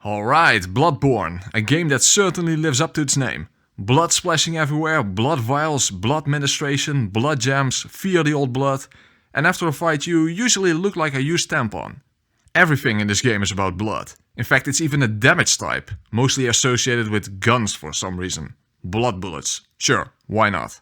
Alright, Bloodborne, a game that certainly lives up to its name. Blood splashing everywhere, blood vials, blood ministration, blood gems, fear the old blood, and after a fight you usually look like a used tampon. Everything in this game is about blood. In fact, it's even a damage type, mostly associated with guns for some reason. Blood bullets. Sure, why not?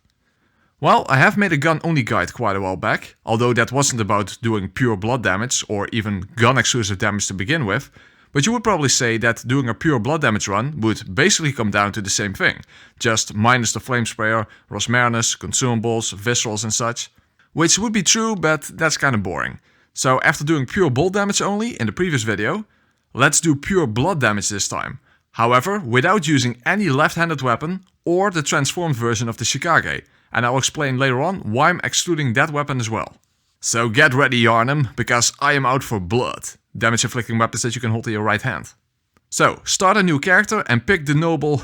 Well, I have made a gun-only guide quite a while back, although that wasn't about doing pure blood damage or even gun-exclusive damage to begin with, but you would probably say that doing a pure blood damage run would basically come down to the same thing, just minus the flame sprayer, rosmarinus, consumables, viscerals and such. Which would be true, but that's kinda boring. So after doing pure bolt damage only in the previous video, let's do pure blood damage this time. However, without using any left-handed weapon or the transformed version of the Chikage, and I'll explain later on why I'm excluding that weapon as well. So get ready, Yarnum, because I am out for blood. Damage-inflicting weapons that you can hold in your right hand. So, start a new character and pick the noble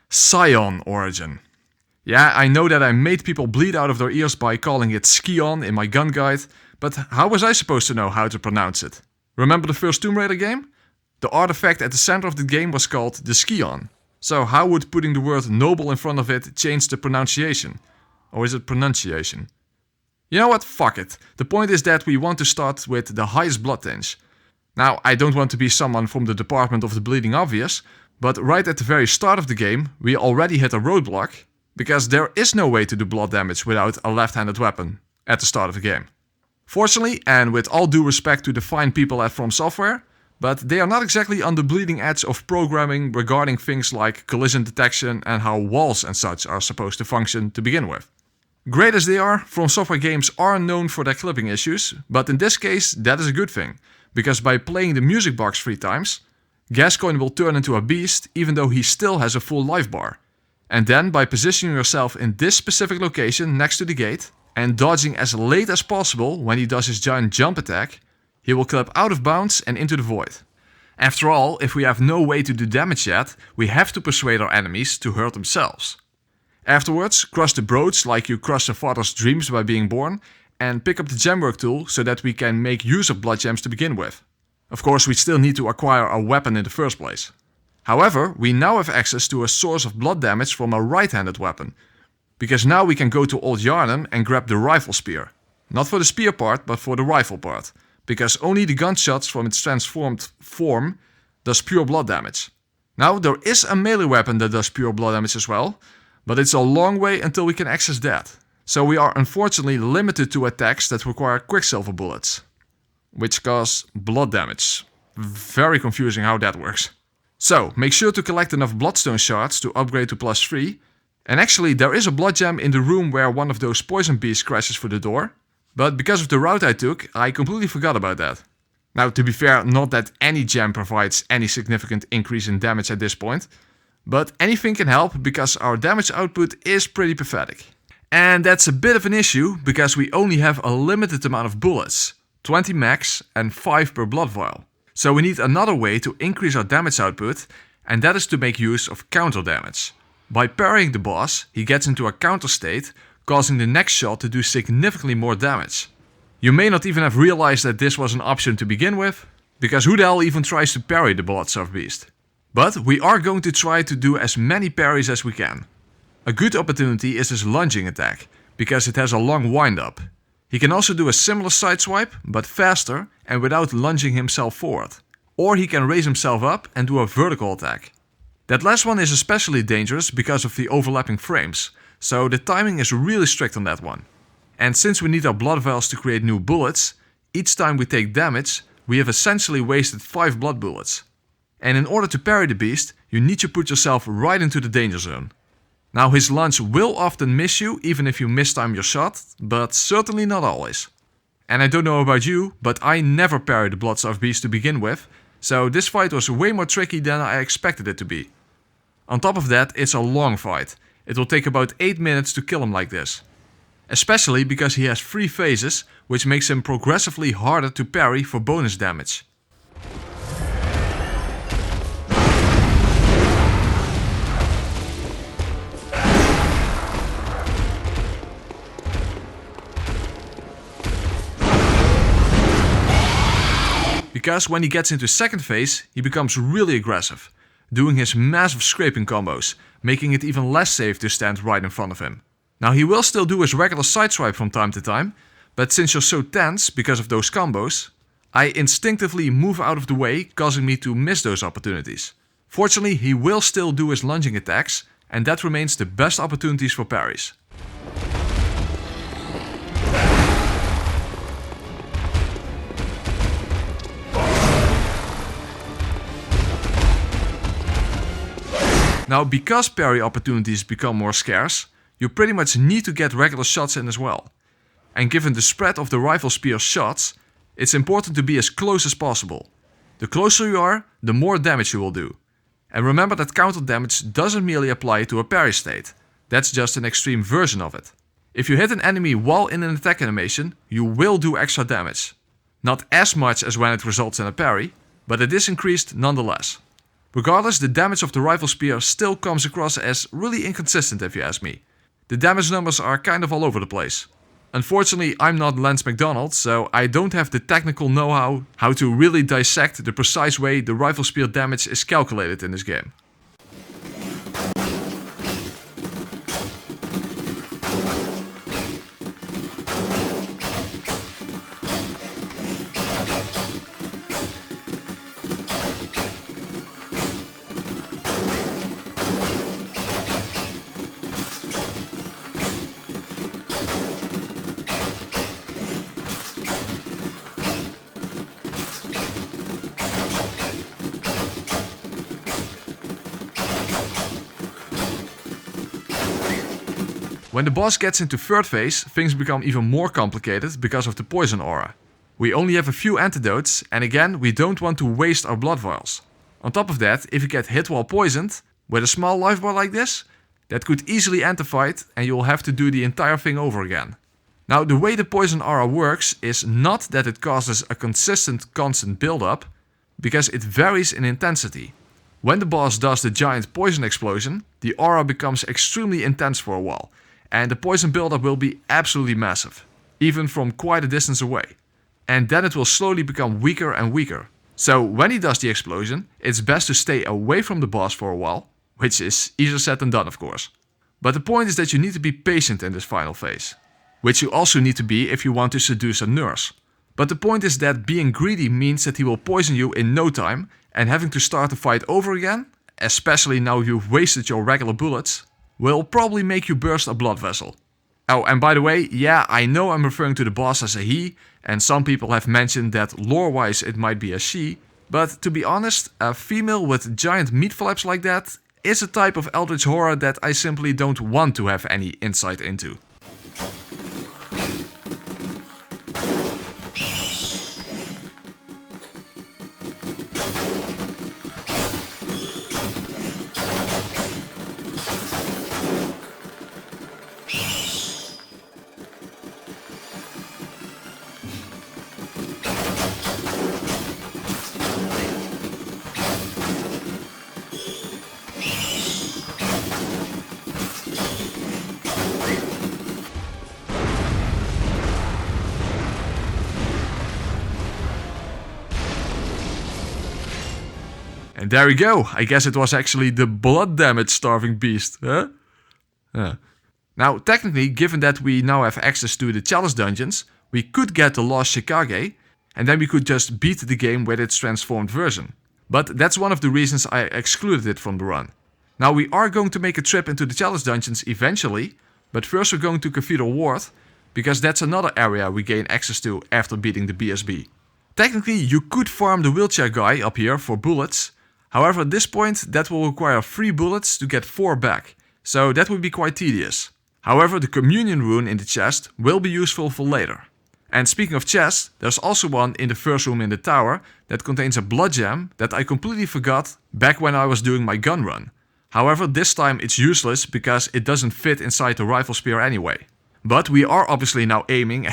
Scion origin. Yeah, I know that I made people bleed out of their ears by calling it Scion in my gun guide, but how was I supposed to know how to pronounce it? Remember the first Tomb Raider game? The artifact at the center of the game was called the Scion. So how would putting the word noble in front of it change the pronunciation? Or is it pronunciation? You know what, fuck it. The point is that we want to start with the highest blood tinge. Now, I don't want to be someone from the department of the bleeding obvious, but right at the very start of the game, we already hit a roadblock, because there is no way to do blood damage without a left-handed weapon at the start of the game. Fortunately, and with all due respect to the fine people at From Software, but they are not exactly on the bleeding edge of programming regarding things like collision detection and how walls and such are supposed to function to begin with. Great as they are, From Software games are known for their clipping issues, but in this case that is a good thing, because by playing the music box 3 times, Gascoigne will turn into a beast even though he still has a full life bar. And then by positioning yourself in this specific location next to the gate, and dodging as late as possible when he does his giant jump attack, he will clip out of bounds and into the void. After all, if we have no way to do damage yet, we have to persuade our enemies to hurt themselves. Afterwards, crush the broads like you crush a father's dreams by being born, and pick up the gemwork tool so that we can make use of blood gems to begin with. Of course, we still need to acquire a weapon in the first place. However, we now have access to a source of blood damage from a right-handed weapon, because now we can go to Old Yarnum and grab the rifle spear. Not for the spear part, but for the rifle part, because only the gunshots from its transformed form does pure blood damage. Now, there is a melee weapon that does pure blood damage as well, but it's a long way until we can access that. So we are unfortunately limited to attacks that require quicksilver bullets, which cause blood damage. Very confusing how that works. So, make sure to collect enough bloodstone shards to upgrade to +3. And actually, there is a blood gem in the room where one of those poison beasts crashes through the door. But because of the route I took, I completely forgot about that. Now, to be fair, not that any gem provides any significant increase in damage at this point, but anything can help because our damage output is pretty pathetic. And that's a bit of an issue because we only have a limited amount of bullets, 20 max and 5 per blood vial. So we need another way to increase our damage output, and that is to make use of counter damage. By parrying the boss, he gets into a counter state, causing the next shot to do significantly more damage. You may not even have realized that this was an option to begin with, because who the hell even tries to parry the Bloodstained Beast? But we are going to try to do as many parries as we can. A good opportunity is his lunging attack, because it has a long wind-up. He can also do a similar sideswipe, but faster and without lunging himself forward. Or he can raise himself up and do a vertical attack. That last one is especially dangerous because of the overlapping frames, so the timing is really strict on that one. And since we need our blood vials to create new bullets, each time we take damage, we have essentially wasted 5 blood bullets. And in order to parry the beast, you need to put yourself right into the danger zone. Now his lunge will often miss you even if you mistime your shot, but certainly not always. And I don't know about you, but I never parried the Bloodstained Beast to begin with, so this fight was way more tricky than I expected it to be. On top of that, it's a long fight. It will take about 8 minutes to kill him like this. Especially because he has 3 phases, which makes him progressively harder to parry for bonus damage. because when he gets into second phase, he becomes really aggressive, doing his massive scraping combos, making it even less safe to stand right in front of him. Now he will still do his regular sideswipe from time to time, but since you're so tense because of those combos, I instinctively move out of the way, causing me to miss those opportunities. Fortunately, he will still do his lunging attacks, and that remains the best opportunities for parries. Now, because parry opportunities become more scarce, you pretty much need to get regular shots in as well. And given the spread of the rifle spear's shots, it's important to be as close as possible. The closer you are, the more damage you will do. And remember that counter damage doesn't merely apply to a parry state. That's just an extreme version of it. If you hit an enemy while in an attack animation, you will do extra damage. Not as much as when it results in a parry, but it is increased nonetheless. Regardless, the damage of the rifle spear still comes across as really inconsistent if you ask me. The damage numbers are kind of all over the place. Unfortunately, I'm not Lance McDonald, so I don't have the technical know-how how to really dissect the precise way the rifle spear damage is calculated in this game. When the boss gets into third phase, things become even more complicated because of the poison aura. We only have a few antidotes, and again, we don't want to waste our blood vials. On top of that, if you get hit while poisoned, with a small life bar like this, that could easily end the fight and you'll have to do the entire thing over again. Now, the way the poison aura works is not that it causes a constant build-up, because it varies in intensity. When the boss does the giant poison explosion, the aura becomes extremely intense for a while, and the poison buildup will be absolutely massive, even from quite a distance away. And then it will slowly become weaker and weaker. So when he does the explosion, it's best to stay away from the boss for a while, which is easier said than done of course. But the point is that you need to be patient in this final phase, which you also need to be if you want to seduce a nurse. But the point is that being greedy means that he will poison you in no time, and having to start the fight over again, especially now you've wasted your regular bullets, will probably make you burst a blood vessel. Oh, and by the way, yeah, I know I'm referring to the boss as a he, and some people have mentioned that lore-wise it might be a she, but to be honest, a female with giant meat flaps like that is a type of eldritch horror that I simply don't want to have any insight into. And there we go, I guess it was actually the blood damage starving beast, huh? Now, technically, given that we now have access to the chalice dungeons, we could get the lost Chikage, and then we could just beat the game with its transformed version. But that's one of the reasons I excluded it from the run. Now, we are going to make a trip into the chalice dungeons eventually, but first we're going to Cathedral Ward, because that's another area we gain access to after beating the BSB. Technically, you could farm the wheelchair guy up here for bullets. However, at this point, that will require 3 bullets to get 4 back, so that would be quite tedious. However, the communion rune in the chest will be useful for later. And speaking of chests, there's also one in the first room in the tower that contains a blood gem that I completely forgot back when I was doing my gun run. However, this time it's useless because it doesn't fit inside the rifle spear anyway. But we are obviously now aiming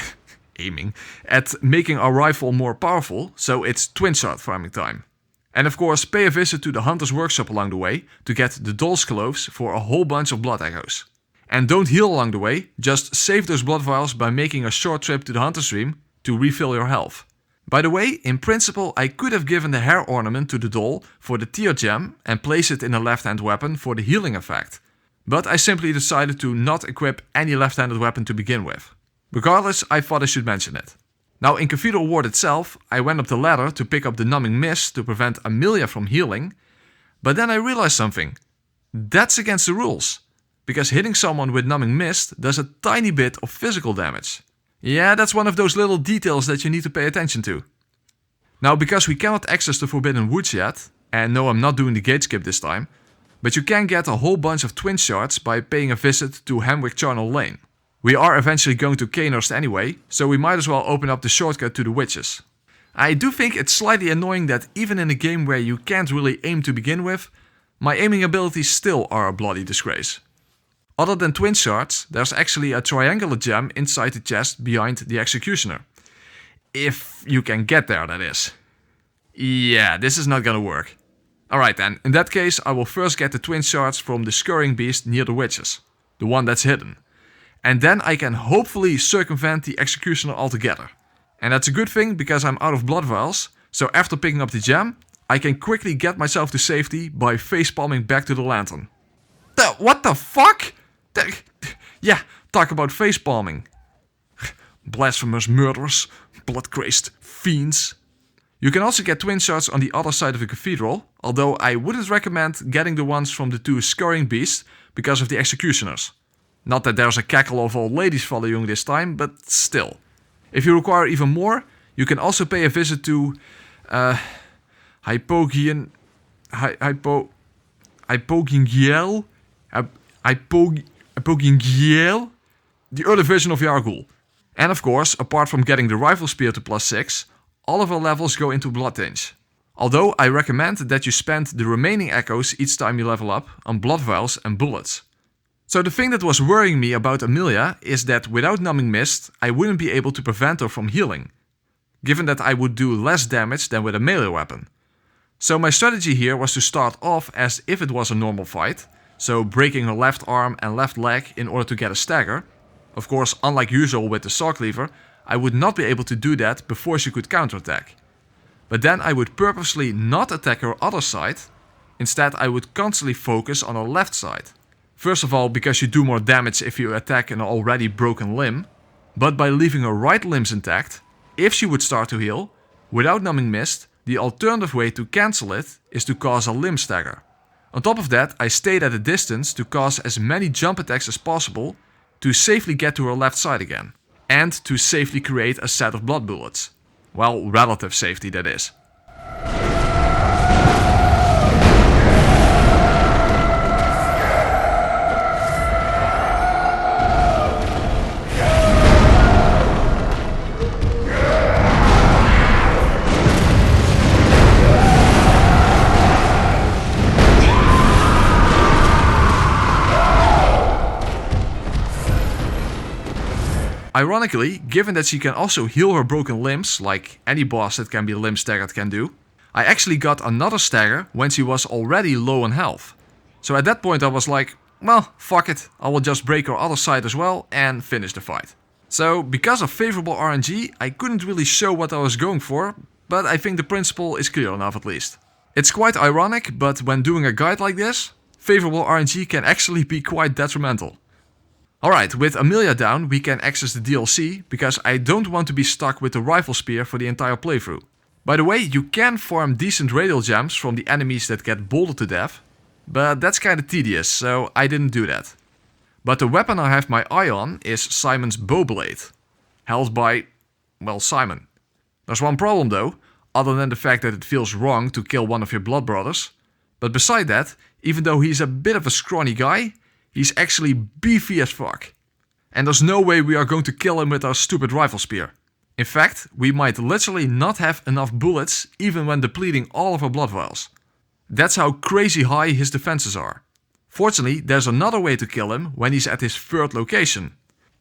at making our rifle more powerful, so it's twin shot farming time. And of course, pay a visit to the Hunter's Workshop along the way to get the Doll's Cloves for a whole bunch of blood echoes. And don't heal along the way, just save those blood vials by making a short trip to the Hunter's Stream to refill your health. By the way, in principle I could have given the hair ornament to the doll for the tear gem and place it in a left-hand weapon for the healing effect. But I simply decided to not equip any left-handed weapon to begin with. Regardless, I thought I should mention it. Now in Cathedral Ward itself, I went up the ladder to pick up the numbing mist to prevent Amelia from healing, but then I realized something. That's against the rules, because hitting someone with numbing mist does a tiny bit of physical damage. Yeah, that's one of those little details that you need to pay attention to. Now because we cannot access the Forbidden Woods yet, and no, I'm not doing the gate skip this time, but you can get a whole bunch of twin shards by paying a visit to Hemwick Charnel Lane. We are eventually going to Knurst anyway, so we might as well open up the shortcut to the witches. I do think it's slightly annoying that even in a game where you can't really aim to begin with, my aiming abilities still are a bloody disgrace. Other than twin shards, there's actually a triangular gem inside the chest behind the executioner. If you can get there, that is. Yeah, this is not gonna work. Alright then, in that case I will first get the twin shards from the scurrying beast near the witches, the one that's hidden. And then I can hopefully circumvent the executioner altogether. And that's a good thing because I'm out of blood vials, so after picking up the gem, I can quickly get myself to safety by facepalming back to the lantern. What the fuck? Yeah, talk about facepalming. Blasphemous murderers, blood-crazed fiends. You can also get twin shards on the other side of the cathedral, although I wouldn't recommend getting the ones from the two scurrying beasts because of the executioners. Not that there's a cackle of old ladies following this time, but still. If you require even more, you can also pay a visit to Hypogean, the early version of Yargul. And of course, apart from getting the rifle spear to +6, all of our levels go into bloodtinge. Although I recommend that you spend the remaining echoes each time you level up on blood vials and bullets. So the thing that was worrying me about Amelia is that without numbing mist, I wouldn't be able to prevent her from healing, given that I would do less damage than with a melee weapon. So my strategy here was to start off as if it was a normal fight, so breaking her left arm and left leg in order to get a stagger. Of course, unlike usual with the saw cleaver, I would not be able to do that before she could counterattack. But then I would purposely not attack her other side, instead I would constantly focus on her left side. First of all, because you do more damage if you attack an already broken limb, but by leaving her right limbs intact, if she would start to heal, without numbing mist, the alternative way to cancel it is to cause a limb stagger. On top of that, I stayed at a distance to cause as many jump attacks as possible to safely get to her left side again, and to safely create a set of blood bullets. Well, relative safety that is. Ironically, given that she can also heal her broken limbs, like any boss that can be limb staggered can do, I actually got another stagger when she was already low on health. So at that point I was like, well, fuck it, I will just break her other side as well and finish the fight. So because of favorable RNG, I couldn't really show what I was going for, but I think the principle is clear enough at least. It's quite ironic, but when doing a guide like this, favorable RNG can actually be quite detrimental. Alright, with Amelia down, we can access the DLC, because I don't want to be stuck with the rifle spear for the entire playthrough. By the way, you can farm decent radial gems from the enemies that get bolted to death, but that's kinda tedious, so I didn't do that. But the weapon I have my eye on is Simon's Bowblade, held by, well, Simon. There's one problem though, other than the fact that it feels wrong to kill one of your blood brothers. But beside that, even though he's a bit of a scrawny guy, he's actually beefy as fuck. And there's no way we are going to kill him with our stupid rifle spear. In fact, we might literally not have enough bullets even when depleting all of our blood vials. That's how crazy high his defenses are. Fortunately, there's another way to kill him when he's at his third location.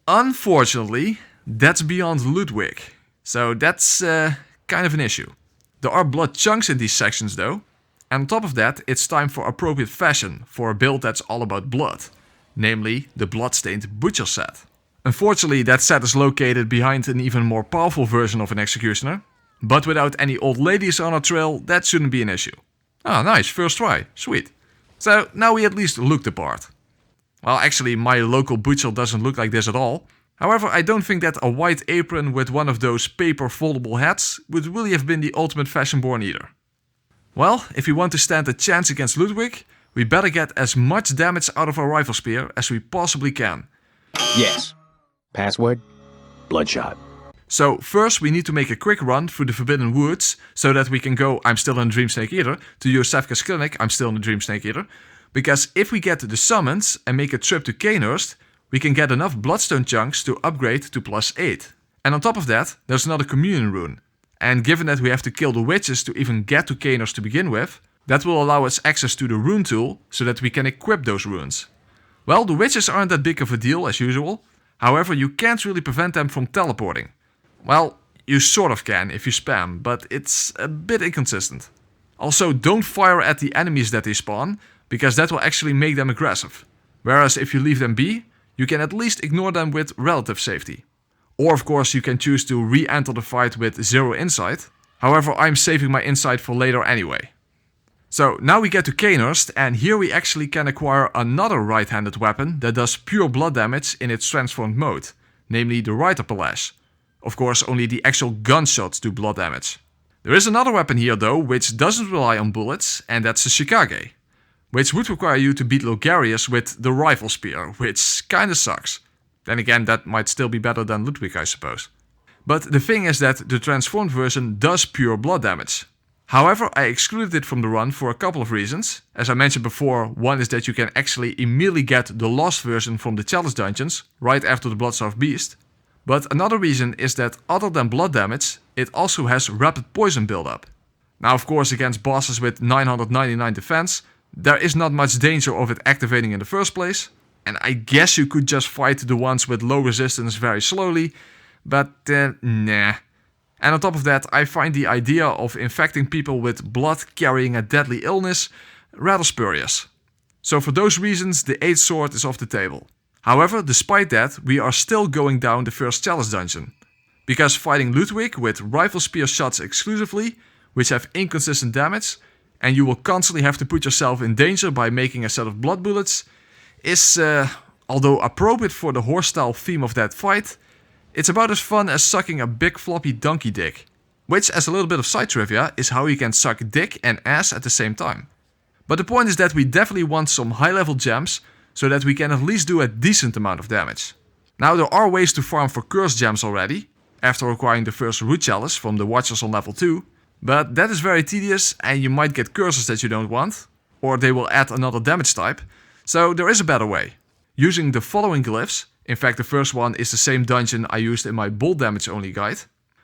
Unfortunately, that's beyond Ludwig. So that's kind of an issue. There are blood chunks in these sections though. And on top of that, it's time for appropriate fashion for a build that's all about blood. Namely, the Bloodstained Butcher Set. Unfortunately, that set is located behind an even more powerful version of an executioner. But without any old ladies on our trail, that shouldn't be an issue. Oh, nice, first try, sweet. So now we at least look the part. Well, actually, my local butcher doesn't look like this at all. However, I don't think that a white apron with one of those paper foldable hats would really have been the ultimate fashion born either. Well, if we want to stand a chance against Ludwig, we better get as much damage out of our rifle spear as we possibly can. Yes. Password? Bloodshot. So first we need to make a quick run through the Forbidden Woods so that we can go I'm still in the Dream Snake Eater to Josefka's clinic I'm still in the Dream Snake Eater. Because if we get the summons and make a trip to Knurst, we can get enough bloodstone chunks to upgrade to +8. And on top of that, there's another communion rune. And given that we have to kill the witches to even get to Knurst to begin with, that will allow us access to the rune tool so that we can equip those runes. Well, the witches aren't that big of a deal as usual. However, you can't really prevent them from teleporting. Well, you sort of can if you spam, but it's a bit inconsistent. Also, don't fire at the enemies that they spawn, because that will actually make them aggressive. Whereas if you leave them be, you can at least ignore them with relative safety. Or of course you can choose to re-enter the fight with 0 insight. However, I'm saving my insight for later anyway. So now we get to Knurst, and here we actually can acquire another right-handed weapon that does pure blood damage in its transformed mode, namely the Reiter Palace. Of course, only the actual gunshots do blood damage. There is another weapon here though, which doesn't rely on bullets, and that's the Chikage, which would require you to beat Logarius with the rifle spear, which kinda sucks. Then again, that might still be better than Ludwig, I suppose. But the thing is that the transformed version does pure blood damage. However, I excluded it from the run for a couple of reasons. As I mentioned before, one is that you can actually immediately get the lost version from the challenge dungeons, right after the Bloodstarved Beast. But another reason is that other than blood damage, it also has rapid poison buildup. Now of course against bosses with 999 defense, there is not much danger of it activating in the first place. And I guess you could just fight the ones with low resistance very slowly, but nah. And on top of that, I find the idea of infecting people with blood carrying a deadly illness rather spurious. So for those reasons, the 8th sword is off the table. However, despite that, we are still going down the first challenge dungeon. Because fighting Ludwig with rifle spear shots exclusively, which have inconsistent damage, and you will constantly have to put yourself in danger by making a set of blood bullets, is, although appropriate for the horse-style theme of that fight, it's about as fun as sucking a big floppy donkey dick. Which, as a little bit of side trivia, is how you can suck dick and ass at the same time. But the point is that we definitely want some high-level gems, so that we can at least do a decent amount of damage. Now there are ways to farm for curse gems already, after acquiring the first root chalice from the Watchers on level 2, but that is very tedious and you might get curses that you don't want, or they will add another damage type, so there is a better way. Using the following glyphs, in fact the first one is the same dungeon I used in my bolt damage only guide,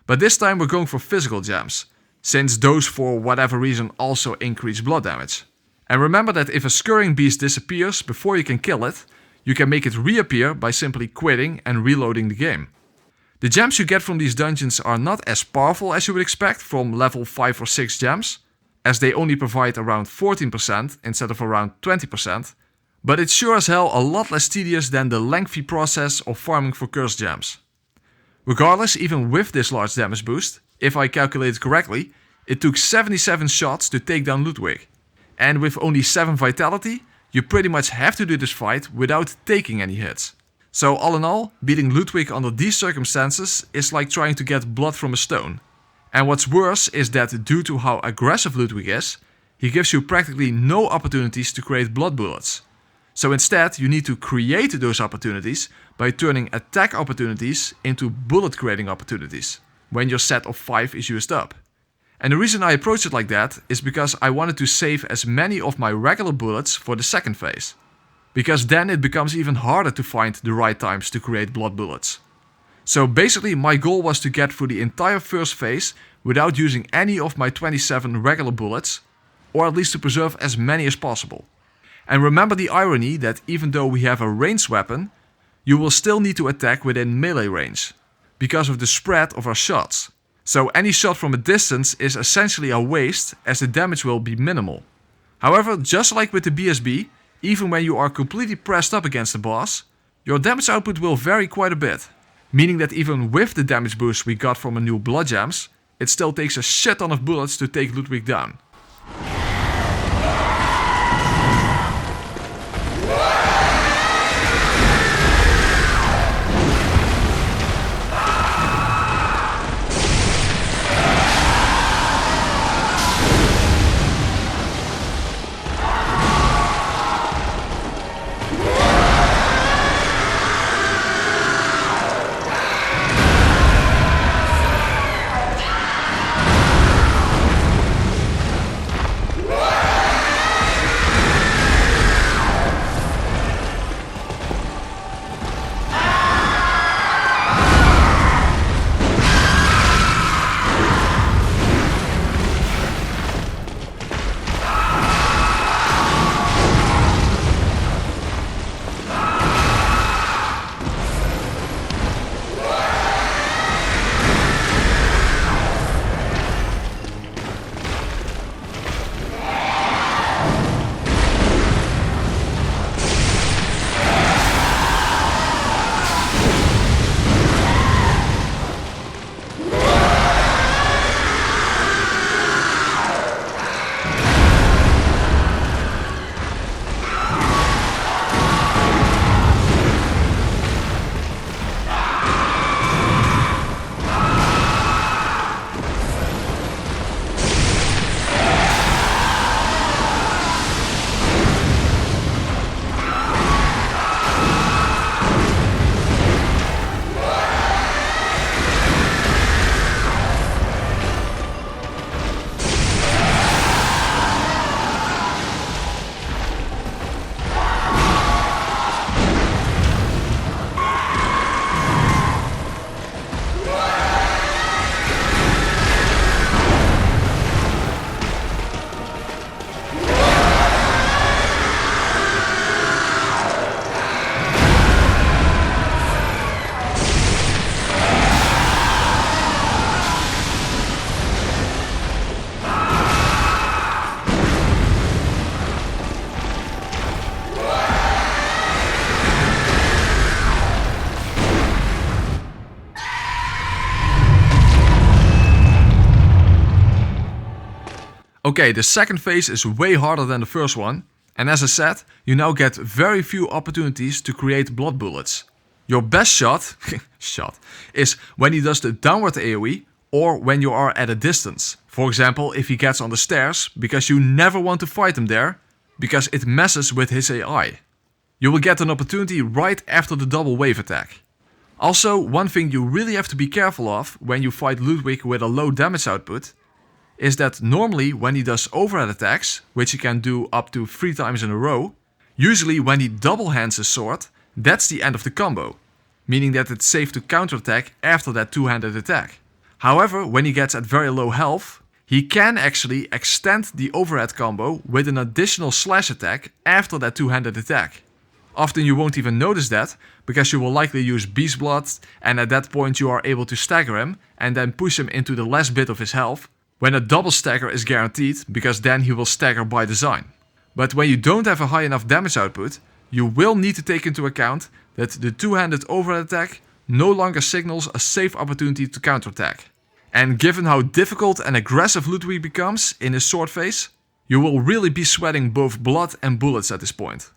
but this time we're going for physical gems, since those for whatever reason also increase blood damage. And remember that if a scurrying beast disappears before you can kill it, you can make it reappear by simply quitting and reloading the game. The gems you get from these dungeons are not as powerful as you would expect from level 5 or 6 gems, as they only provide around 14% instead of around 20%, but it's sure as hell a lot less tedious than the lengthy process of farming for curse gems. Regardless, even with this large damage boost, if I calculated correctly, it took 77 shots to take down Ludwig. And with only 7 vitality, you pretty much have to do this fight without taking any hits. So all in all, beating Ludwig under these circumstances is like trying to get blood from a stone. And what's worse is that due to how aggressive Ludwig is, he gives you practically no opportunities to create blood bullets. So instead you need to create those opportunities by turning attack opportunities into bullet creating opportunities, when your set of 5 is used up. And the reason I approach it like that is because I wanted to save as many of my regular bullets for the second phase. Because then it becomes even harder to find the right times to create blood bullets. So basically my goal was to get through the entire first phase without using any of my 27 regular bullets, or at least to preserve as many as possible. And remember the irony that even though we have a ranged weapon, you will still need to attack within melee range, because of the spread of our shots. So any shot from a distance is essentially a waste, as the damage will be minimal. However, just like with the BSB, even when you are completely pressed up against the boss, your damage output will vary quite a bit. Meaning that even with the damage boost we got from a new blood gems, it still takes a shit ton of bullets to take Ludwig down. Okay, the second phase is way harder than the first one, and as I said, you now get very few opportunities to create blood bullets. Your best shot is when he does the downward AoE or when you are at a distance. For example, if he gets on the stairs, because you never want to fight him there, because it messes with his AI. You will get an opportunity right after the double wave attack. Also, one thing you really have to be careful of when you fight Ludwig with a low damage output is that normally when he does overhead attacks, which he can do up to 3 times in a row, usually when he double hands his sword, that's the end of the combo, meaning that it's safe to counterattack after that two-handed attack. However, when he gets at very low health, he can actually extend the overhead combo with an additional slash attack after that two-handed attack. Often you won't even notice that, because you will likely use Beast Blood, and at that point you are able to stagger him and then push him into the last bit of his health, when a double stagger is guaranteed, because then he will stagger by design. But when you don't have a high enough damage output, you will need to take into account that the two-handed overhead attack no longer signals a safe opportunity to counterattack. And given how difficult and aggressive Ludwig becomes in his sword phase, you will really be sweating both blood and bullets at this point.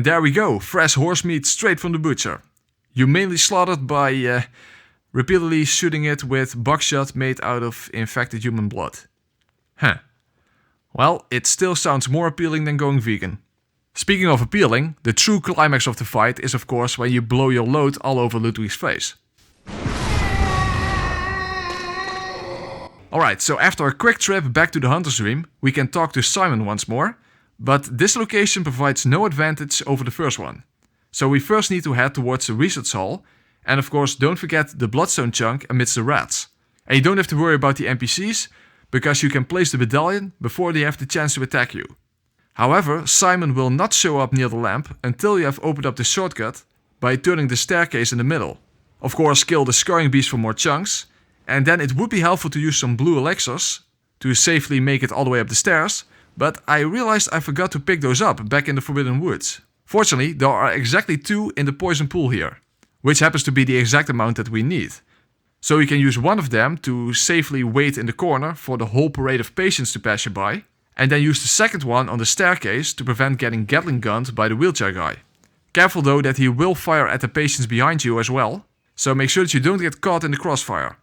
And there we go, fresh horse meat straight from the butcher. Humanely slaughtered by repeatedly shooting it with buckshot made out of infected human blood. Huh. Well, it still sounds more appealing than going vegan. Speaking of appealing, the true climax of the fight is of course when you blow your load all over Ludwig's face. Alright, so after a quick trip back to the Hunter's Dream, we can talk to Simon once more, but this location provides no advantage over the first one. So we first need to head towards the research hall, and of course don't forget the bloodstone chunk amidst the rats. And you don't have to worry about the NPCs, because you can place the medallion before they have the chance to attack you. However, Simon will not show up near the lamp until you have opened up the shortcut by turning the staircase in the middle. Of course, kill the scarring beast for more chunks, and then it would be helpful to use some blue elixirs to safely make it all the way up the stairs, but I realized I forgot to pick those up back in the Forbidden Woods. Fortunately, there are exactly 2 in the poison pool here, which happens to be the exact amount that we need. So you can use one of them to safely wait in the corner for the whole parade of patients to pass you by, and then use the second one on the staircase to prevent getting Gatling gunned by the wheelchair guy. Careful though that he will fire at the patients behind you as well, so make sure that you don't get caught in the crossfire.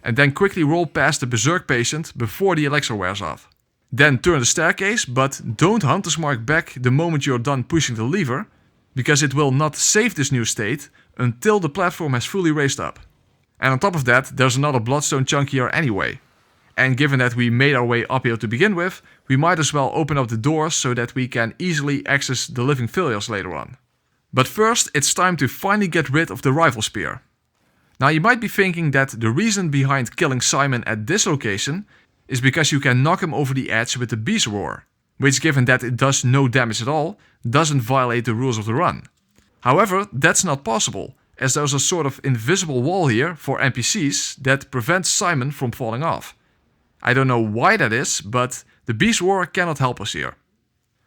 And then quickly roll past the berserk patient before the elixir wears off. Then turn the staircase, but don't Hunter's Mark back the moment you're done pushing the lever, because it will not save this new state until the platform has fully raised up. And on top of that, there's another bloodstone chunk here anyway. And given that we made our way up here to begin with, we might as well open up the doors so that we can easily access the living failures later on. But first, it's time to finally get rid of the rifle spear. Now you might be thinking that the reason behind killing Simon at this location is because you can knock him over the edge with the beast roar, which given that it does no damage at all, doesn't violate the rules of the run. However, that's not possible, as there's a sort of invisible wall here for NPCs that prevents Simon from falling off. I don't know why that is, but the beast roar cannot help us here.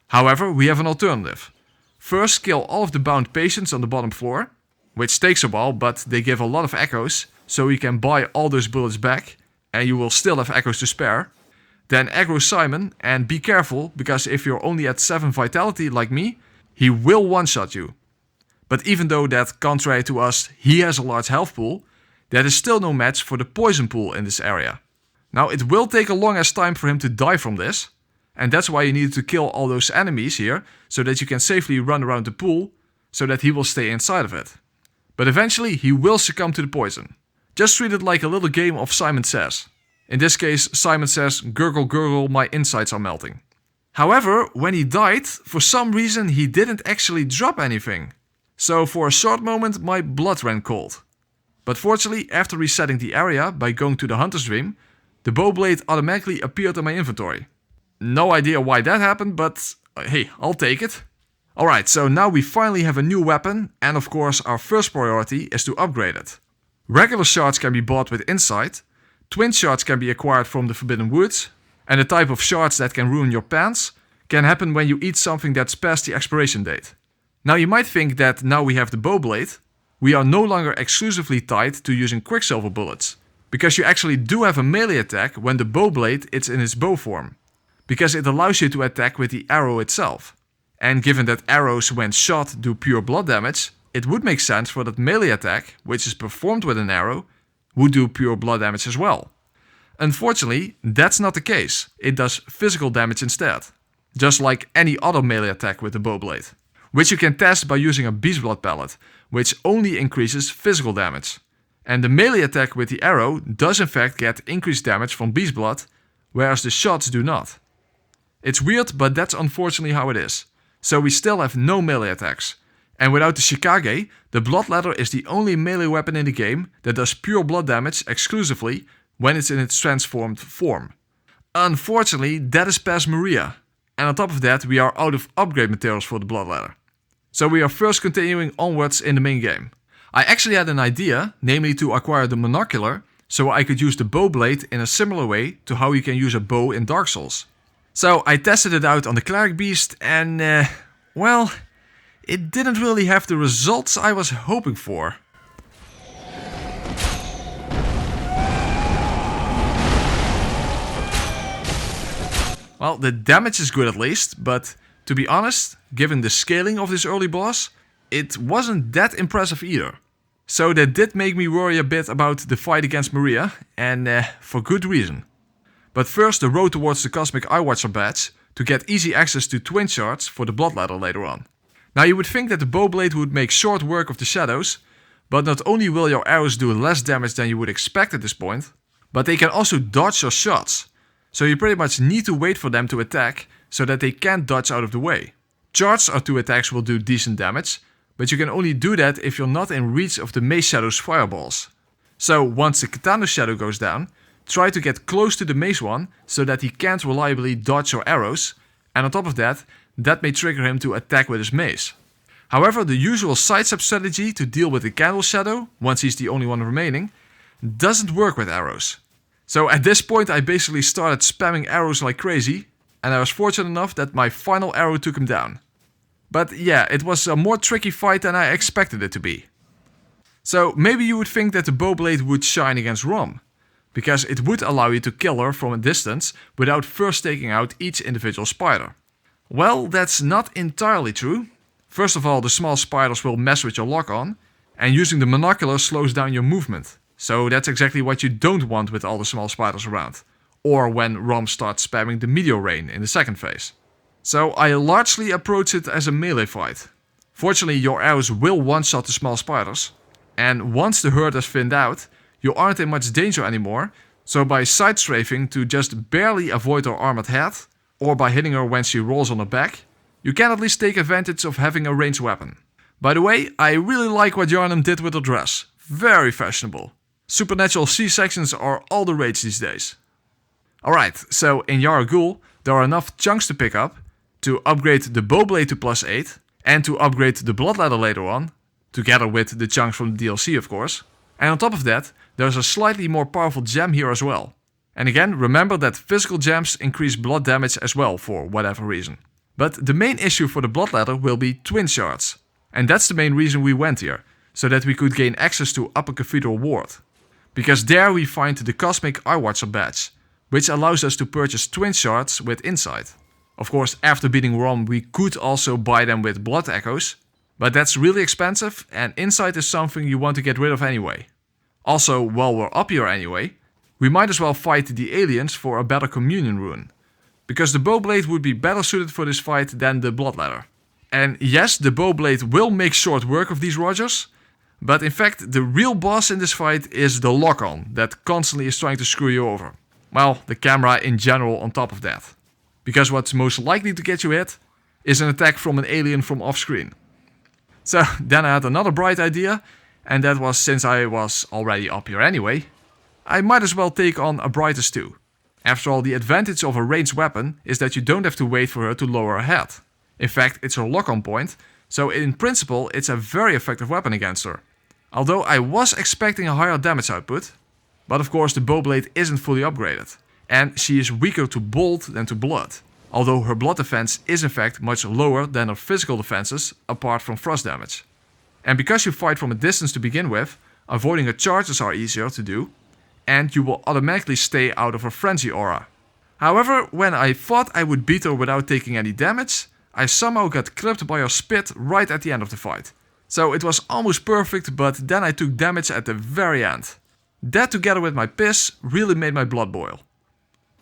However, we have an alternative. First, kill all of the bound patients on the bottom floor, which takes a while, but they give a lot of echoes, so you can buy all those bullets back, and you will still have echoes to spare. Then aggro Simon, and be careful, because if you're only at 7 vitality like me, he will one-shot you. But even though that, contrary to us, he has a large health pool, that is still no match for the poison pool in this area. Now it will take a long ass time for him to die from this, and that's why you need to kill all those enemies here, so that you can safely run around the pool, so that he will stay inside of it. But eventually he will succumb to the poison. Just treat it like a little game of Simon Says. In this case, Simon says, "Gurgle gurgle, my insides are melting." However, when he died, for some reason he didn't actually drop anything. So for a short moment my blood ran cold. But fortunately, after resetting the area by going to the Hunter's Dream, the bow blade automatically appeared in my inventory. No idea why that happened, but hey, I'll take it. Alright, so now we finally have a new weapon, and of course our first priority is to upgrade it. Regular shards can be bought with Insight, twin shards can be acquired from the Forbidden Woods, and the type of shards that can ruin your pants can happen when you eat something that's past the expiration date. Now you might think that now we have the bow blade, we are no longer exclusively tied to using quicksilver bullets, because you actually do have a melee attack when the bow blade is in its bow form, because it allows you to attack with the arrow itself. And given that arrows when shot do pure blood damage, it would make sense for that melee attack, which is performed with an arrow, would do pure blood damage as well. Unfortunately, that's not the case. It does physical damage instead, just like any other melee attack with the bow blade, which you can test by using a beast blood pellet, which only increases physical damage. And the melee attack with the arrow does in fact get increased damage from beast blood, whereas the shots do not. It's weird, but that's unfortunately how it is. So we still have no melee attacks. And without the Chikage, the blood ladder is the only melee weapon in the game that does pure blood damage exclusively when it's in its transformed form. Unfortunately, that is past Maria. And on top of that, we are out of upgrade materials for the blood ladder. So we are first continuing onwards in the main game. I actually had an idea, namely to acquire the monocular, so I could use the bow blade in a similar way to how you can use a bow in Dark Souls. So I tested it out on the cleric beast and, well, it didn't really have the results I was hoping for. Well, the damage is good at least, but To be honest, given the scaling of this early boss, it wasn't that impressive either. So that did make me worry a bit about the fight against Maria, and for good reason. But first the road towards the Cosmic Eyewatcher badge to get easy access to twin shards for the blood ladder later on. Now you would think that the bowblade would make short work of the shadows, but not only will your arrows do less damage than you would expect at this point, but they can also dodge your shots. So you pretty much need to wait for them to attack so that they can't dodge out of the way. Charged R2 attacks will do decent damage, but you can only do that if you're not in reach of the Mace Shadow's fireballs. So once the Katana Shadow goes down, try to get close to the Mace one so that he can't reliably dodge your arrows, and on top of that, that may trigger him to attack with his mace. However, the usual sidestep strategy to deal with the Candle Shadow, once he's the only one remaining, doesn't work with arrows. So at this point I basically started spamming arrows like crazy, and I was fortunate enough that my final arrow took him down. But yeah, it was a more tricky fight than I expected it to be. So maybe you would think that the bowblade would shine against Rom, because it would allow you to kill her from a distance without first taking out each individual spider. Well, that's not entirely true. First of all, the small spiders will mess with your lock-on, and using the monocular slows down your movement. So that's exactly what you don't want with all the small spiders around, or when Rom starts spamming the Meteor Rain in the second phase. So I largely approach it as a melee fight. Fortunately, your arrows will one-shot the small spiders, and once the herd has thinned out, you aren't in much danger anymore, so by side-strafing to just barely avoid her armored head, or by hitting her when she rolls on her back, you can at least take advantage of having a ranged weapon. By the way, I really like what Yharnam did with her dress. Very fashionable. Supernatural C-sections are all the rage these days. Alright, so in Yara Ghul, there are enough chunks to pick up to upgrade the bowblade to +8 and to upgrade the blood ladder later on, together with the chunks from the DLC of course. And on top of that, there's a slightly more powerful gem here as well. And again, remember that physical gems increase blood damage as well for whatever reason. But the main issue for the blood ladder will be twin shards. And that's the main reason we went here, so that we could gain access to Upper Cathedral Ward. Because there we find the Cosmic Eyewatcher badge, which allows us to purchase twin shards with Insight. Of course, after beating Rom we could also buy them with Blood Echoes, but that's really expensive and Insight is something you want to get rid of anyway. Also, while we're up here anyway, we might as well fight the aliens for a better communion rune, because the bowblade would be better suited for this fight than the blood ladder. And yes, the bowblade will make short work of these Rogers, but in fact the real boss in this fight is the lock-on that constantly is trying to screw you over. Well, the camera in general on top of that. Because what's most likely to get you hit is an attack from an alien from off-screen. So then I had another bright idea, and that was, since I was already up here anyway, I might as well take on a Brightest too. After all, the advantage of a ranged weapon is that you don't have to wait for her to lower her head. In fact, it's her lock-on point, so in principle it's a very effective weapon against her. Although I was expecting a higher damage output, but of course the bowblade isn't fully upgraded, and she is weaker to bolt than to blood, although her blood defense is in fact much lower than her physical defenses apart from frost damage. And because you fight from a distance to begin with, avoiding her charges are easier to do, and you will automatically stay out of her frenzy aura. However, when I thought I would beat her without taking any damage, I somehow got clipped by her spit right at the end of the fight. So it was almost perfect, but then I took damage at the very end. That together with my piss really made my blood boil.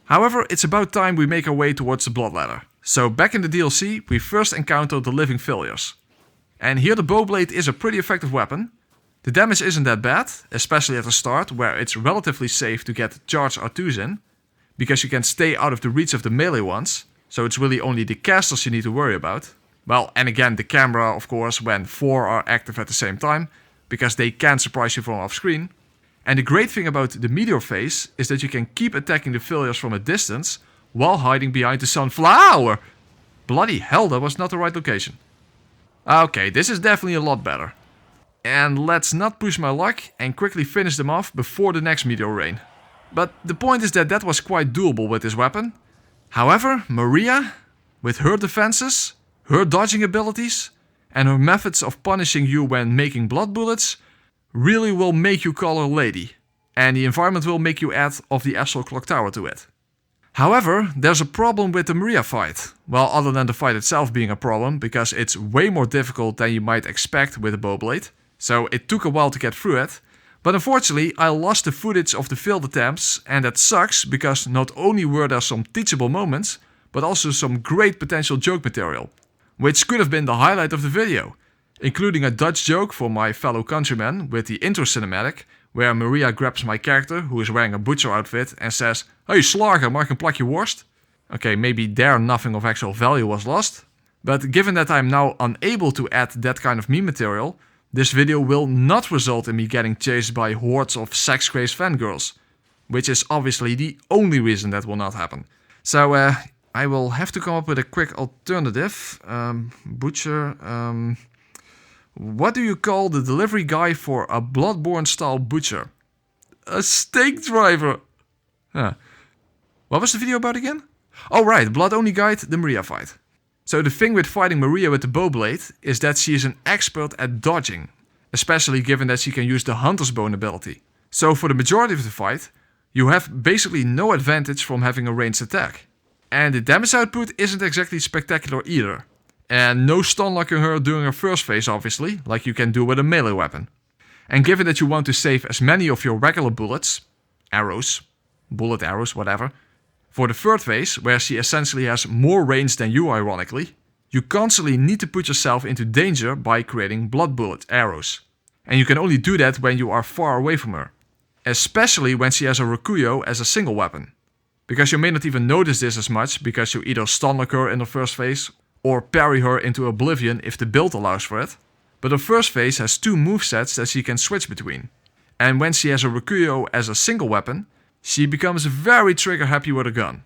However, it's about time we make our way towards the blood ladder. So back in the DLC, we first encounter the living failures. And here the bowblade is a pretty effective weapon. The damage isn't that bad, especially at the start, where it's relatively safe to get charged R2s in, because you can stay out of the reach of the melee ones, so it's really only the casters you need to worry about. Well, and again the camera of course when 4 are active at the same time, because they can surprise you from off screen. And the great thing about the meteor phase is that you can keep attacking the failures from a distance while hiding behind the sunflower. Bloody hell, that was not the right location. Okay, this is definitely a lot better. And let's not push my luck and quickly finish them off before the next meteor rain. But the point is that was quite doable with this weapon. However, Maria, with her defenses, her dodging abilities, and her methods of punishing you when making blood bullets, really will make you call her lady. And the environment will make you add of the Astral Clock Tower to it. However, there's a problem with the Maria fight. Well, other than the fight itself being a problem, because it's way more difficult than you might expect with a bow blade. So it took a while to get through it. But unfortunately, I lost the footage of the failed attempts, and that sucks because not only were there some teachable moments, but also some great potential joke material, which could have been the highlight of the video, including a Dutch joke for my fellow countrymen with the intro cinematic, where Maria grabs my character, who is wearing a butcher outfit, and says, "Hey slager, mag ik een plakje worst?" Okay, maybe there nothing of actual value was lost, but given that I'm now unable to add that kind of meme material, this video will not result in me getting chased by hordes of sex-crazed fangirls, which is obviously the only reason that will not happen. So I will have to come up with a quick alternative. Butcher. What do you call the delivery guy for a Bloodborne style butcher? A steak driver. Huh. What was the video about again? Oh right, Blood Only Guide, the Maria fight. So the thing with fighting Maria with the bow blade is that she is an expert at dodging, especially given that she can use the Hunter's Bone ability. So for the majority of the fight, you have basically no advantage from having a ranged attack. And the damage output isn't exactly spectacular either. And no stun locking her during her first phase obviously, like you can do with a melee weapon. And given that you want to save as many of your regular bullets, arrows, bullet arrows, whatever, for the third phase, where she essentially has more range than you ironically, you constantly need to put yourself into danger by creating blood bullet arrows. And you can only do that when you are far away from her. Especially when she has a Rakuyo as a single weapon. Because you may not even notice this as much because you either stun lock her in the first phase or parry her into oblivion if the build allows for it. But her first phase has two movesets that she can switch between. And when she has a Rakuyo as a single weapon, she becomes very trigger happy with a gun.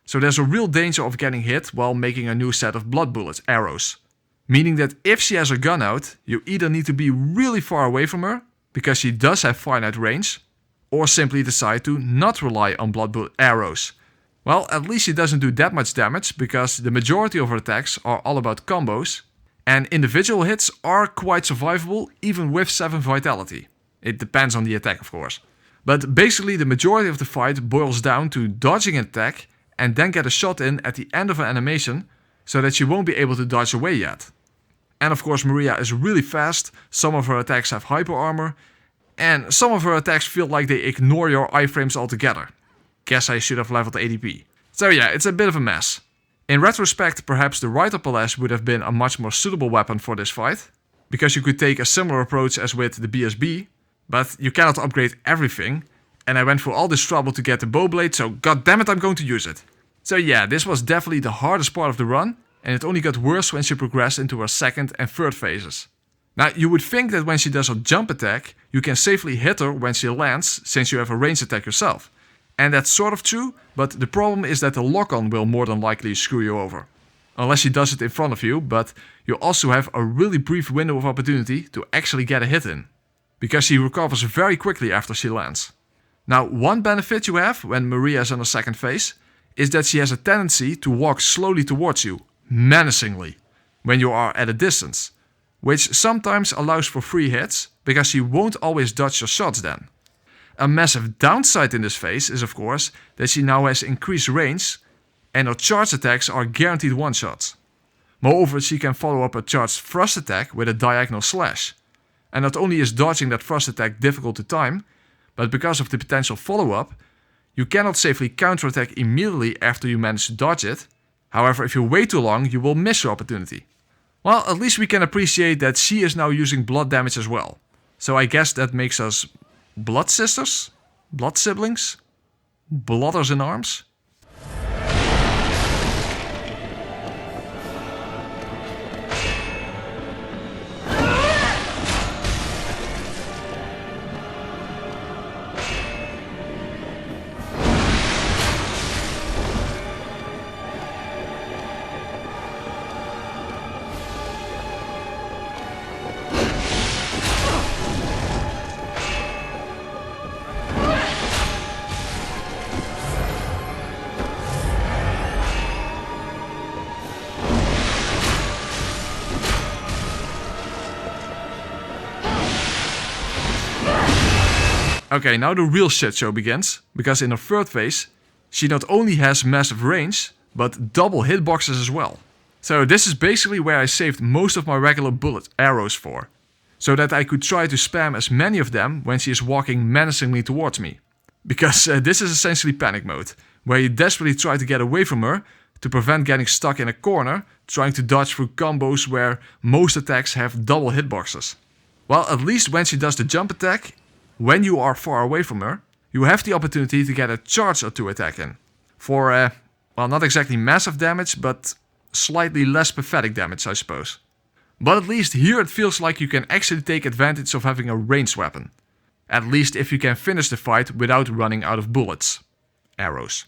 So there's a real danger of getting hit while making a new set of blood bullet arrows. Meaning that if she has her gun out, you either need to be really far away from her, because she does have finite range, or simply decide to not rely on blood bullet arrows. Well, at least she doesn't do that much damage, because the majority of her attacks are all about combos, and individual hits are quite survivable even with 7 vitality. It depends on the attack of course. But basically the majority of the fight boils down to dodging an attack and then get a shot in at the end of an animation so that she won't be able to dodge away yet. And of course Maria is really fast, some of her attacks have hyper armor, and some of her attacks feel like they ignore your iframes altogether. Guess I should have leveled ADP. So yeah, it's a bit of a mess. In retrospect, perhaps the Rider Palace would have been a much more suitable weapon for this fight, because you could take a similar approach as with the BSB, but you cannot upgrade everything, and I went through all this trouble to get the bow blade, so goddammit I'm going to use it. So yeah, this was definitely the hardest part of the run, and it only got worse when she progressed into her second and third phases. Now you would think that when she does her jump attack, you can safely hit her when she lands, since you have a ranged attack yourself. And that's sort of true, but the problem is that the lock-on will more than likely screw you over. Unless she does it in front of you, but you also have a really brief window of opportunity to actually get a hit in, because she recovers very quickly after she lands. Now one benefit you have when Maria is in her second phase is that she has a tendency to walk slowly towards you, menacingly, when you are at a distance, which sometimes allows for free hits, because she won't always dodge your shots then. A massive downside in this phase is of course that she now has increased range and her charge attacks are guaranteed one-shots. Moreover, she can follow up a charged thrust attack with a diagonal slash. And not only is dodging that thrust attack difficult to time, but because of the potential follow-up, you cannot safely counterattack immediately after you manage to dodge it. However, if you wait too long, you will miss your opportunity. Well, at least we can appreciate that she is now using blood damage as well. So I guess that makes us blood sisters? Blood siblings? Blooders in arms? Okay, now the real shit show begins, because in her third phase, she not only has massive range, but double hitboxes as well. So this is basically where I saved most of my regular bullet arrows for, so that I could try to spam as many of them when she is walking menacingly towards me. Because this is essentially panic mode, where you desperately try to get away from her to prevent getting stuck in a corner, trying to dodge through combos where most attacks have double hitboxes. Well, at least when she does the jump attack, when you are far away from her, you have the opportunity to get a charge or two attack in. For, well, not exactly massive damage, but slightly less pathetic damage, I suppose. But at least here it feels like you can actually take advantage of having a ranged weapon. At least if you can finish the fight without running out of bullets. Arrows.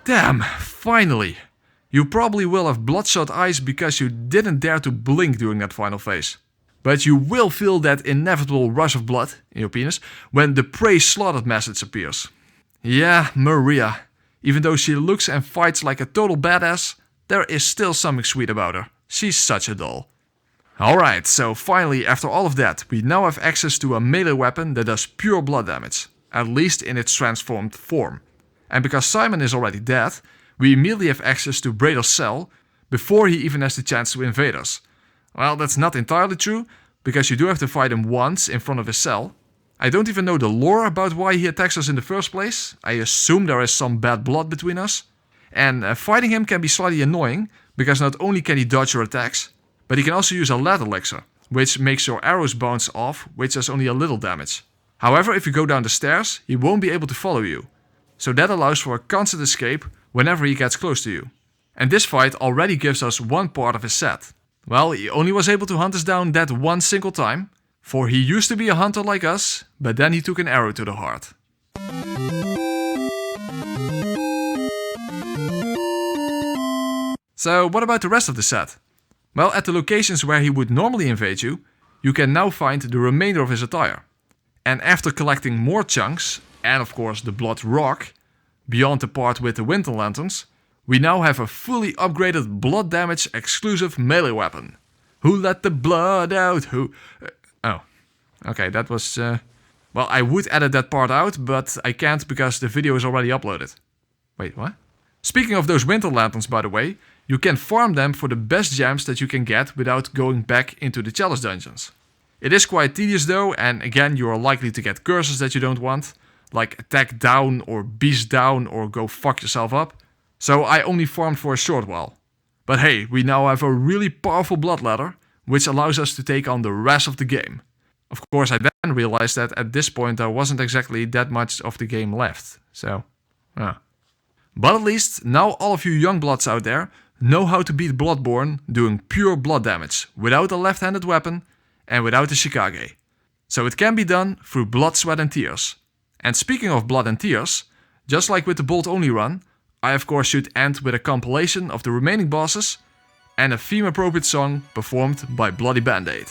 Damn, finally! You probably will have bloodshot eyes because you didn't dare to blink during that final phase. But you will feel that inevitable rush of blood in your penis when the Pray Slaughtered message appears. Yeah, Maria. Even though she looks and fights like a total badass, there is still something sweet about her. She's such a doll. Alright, so finally after all of that, we now have access to a melee weapon that does pure blood damage, at least in its transformed form. And because Simon is already dead, we immediately have access to Brader's cell before he even has the chance to invade us. Well, that's not entirely true, because you do have to fight him once in front of his cell. I don't even know the lore about why he attacks us in the first place. I assume there is some bad blood between us. And fighting him can be slightly annoying, because not only can he dodge your attacks, but he can also use a lead elixir, which makes your arrows bounce off, which does only a little damage. However, if you go down the stairs, he won't be able to follow you. So that allows for a constant escape whenever he gets close to you. And this fight already gives us one part of his set. Well, he only was able to hunt us down that one single time, for he used to be a hunter like us, but then he took an arrow to the heart. So what about the rest of the set? Well, at the locations where he would normally invade you, you can now find the remainder of his attire. And after collecting more chunks, and of course the blood rock, beyond the part with the winter lanterns, we now have a fully upgraded blood damage exclusive melee weapon. Who let the blood out? Oh, okay, that was... Well, I would edit that part out, but I can't because the video is already uploaded. Wait, what? Speaking of those winter lanterns, by the way, you can farm them for the best gems that you can get without going back into the chalice dungeons. It is quite tedious though, and again you are likely to get curses that you don't want, like attack down or beast down or go fuck yourself up. So I only farmed for a short while. But hey, we now have a really powerful blood ladder, which allows us to take on the rest of the game. Of course I then realized that at this point there wasn't exactly that much of the game left, so... But at least, now all of you young bloods out there know how to beat Bloodborne doing pure blood damage, without a left-handed weapon and without the Chikage. So it can be done through blood, sweat and tears. And speaking of blood and tears, just like with the bolt-only run, I of course should end with a compilation of the remaining bosses and a theme-appropriate song performed by Bloody Band-Aid.